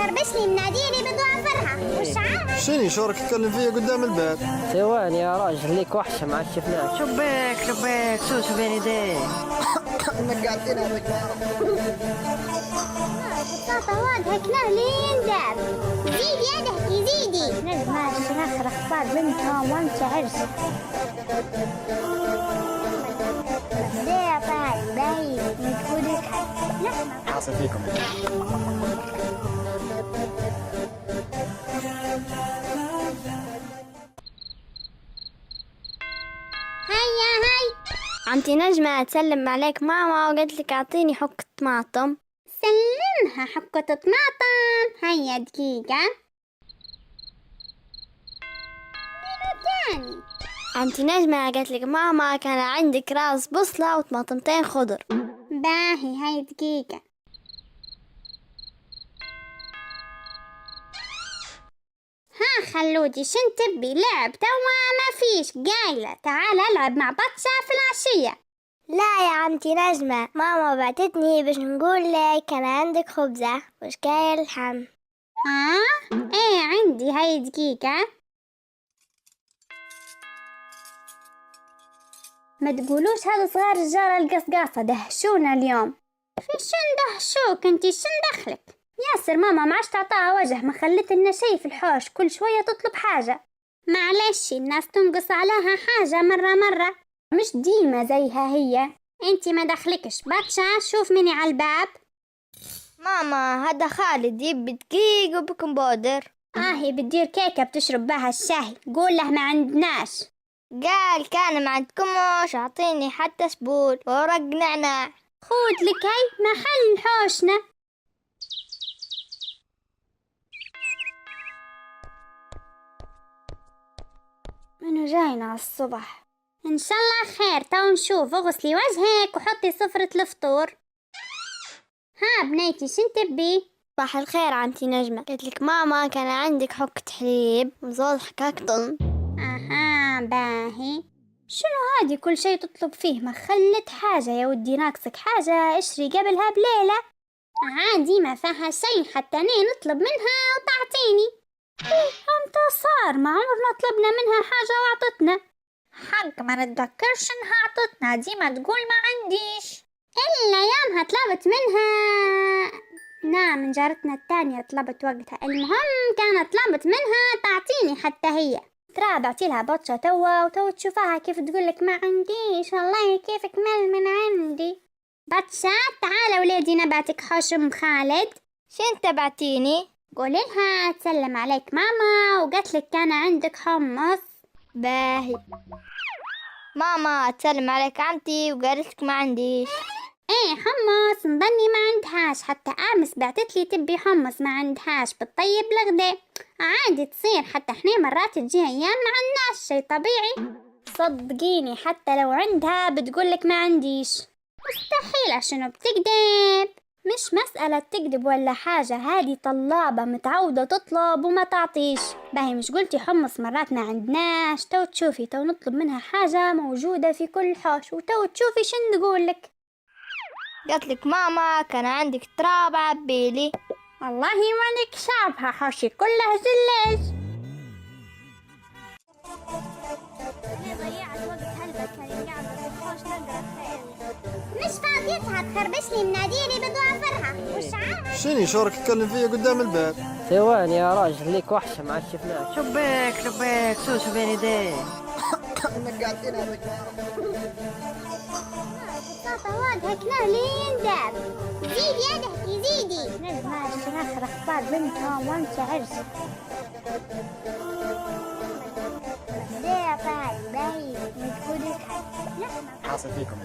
تخربش لي مناديلي بضوافرها وش عارف؟ شني شورك تتكلم فيا قدام الباب؟ ثواني يا راجل ليك وحشة ما عاد شفناك. شبيك سوسو بين يديه. نقعتنا هذيك بطاطا واضحة كلاه لين داب. زيدي يا ضحكي زيدي. نجمة الشنخ اخبار بنتها وانت عرس. ليه طاي باين متقولك حاصل فيكم. هيا هاي. عمتي نجمة تسلم عليك ماما وقالت لك اعطيني حكة طماطم. سلمها حكة طماطم. هيا دقيقة. منو تاني؟ عمتي نجمة قالت لك ماما كان عندك راس بصلة وطماطمتين خضر. باهي هاي دقيقة. ها خلودي شن تبي لعب توا ما فيش قايلة تعال العب مع بطشة في العشية. لا يا عمتي نجمة ماما بعتتني باش نقول لك كان عندك خبزة وش كاين الحم. ها ايه عندي هاي دقيقة. ما تقولوش هذا صغار الجارة القصقاصة دهشونا اليوم. في شن دهشوك انتي شن دخلك؟ ياسر ماما ما عادش تعطاها وجه ما خلت لنا شي في الحوش كل شوية تطلب حاجة. معلش الناس تنقص عليها حاجة مرة مش ديما زيها هي. انتي ما دخلكش باتشا شوف مني على الباب. ماما هذا خالد يبي دقيق وبيكنج بودر. هي بتدير كيكة بتشرب بها الشاي قول له ما عندناش. قال كان ما عندكمش اعطيني حتى سبول ورق نعناع. خود لك هاي محل حوشنا. منو جاينا على الصبح؟ ان شاء الله خير تو نشوف. اغسلي وجهك وحطي سفرة الفطور. ها بنيتي شن تبي؟ صباح الخير عمتي نجمة قلت لك ماما كان عندك حكة حليب وزول حكاك طن. اها باهي. شنو هادي كل شي تطلب فيه ما خلت حاجة يا ودي ناقصك حاجة اشري قبلها بليلة. عادي ما فيها شي حتى نطلب منها وتعطيني. امتى صار ما عمرنا طلبنا منها حاجة وعطتنا. حق ما نتذكرش انها عطتنا ديما تقول ما عنديش. إلا يامها طلبت منها. نعم جارتنا التانية طلبت وقتها. المهم كانت طلبت منها تعطيني حتى هي. ترى بعطيلها بطشة توا تشوفها كيف تقولك ما عنديش. والله كيفك مل من عندي. بطشة تعال ولادي نباتك حشم خالد. شين تبعتيني؟ قولي لها تسلم عليك ماما وقالت لك كان عندك حمص. باهي. ماما تسلم عليك عمتي وقالت لك ما عنديش. ايه حمص نظني ما عندهاش حتى امس بعتت لي تبي حمص ما عندهاش بالطيب الغدا. عادي تصير حتى احنا مرات تجي ايام ما عندناش شي طبيعي. صدقيني حتى لو عندها بتقولك ما عنديش. مستحيل عشان بتكذب. مش مسألة تكذب ولا حاجة هذه طلابة متعودة تطلب وما تعطيش. باهي مش قلتي حمص مرات ما عندناش تو تشوفي تو نطلب منها حاجة موجودة في كل حوش وتو تشوفي شن تقولك. قالت لك ماما كان عندك تراب عبيلي. والله مانك شافها حوشي كلها زلاج. ضيعت وقت هالبكري قاعدة في الحوش نقرا خير. مش فاضيتها تخربش لي مناديلي بضوافرها وش عارف؟ شني شورك تتكلم فيا قدام الباب؟ ثواني يا راجل ليك وحشة ما عاد شفناك. شبيك سوسو بين يديه. نقعتنا هذيك بطاطا واضحة كلاه لين داب. زيدي يا ضحكي زيدي. نجمة الشنخ اخبار بنتها وانت عرس. ليه طاي باين متقولك حاصل فيكم.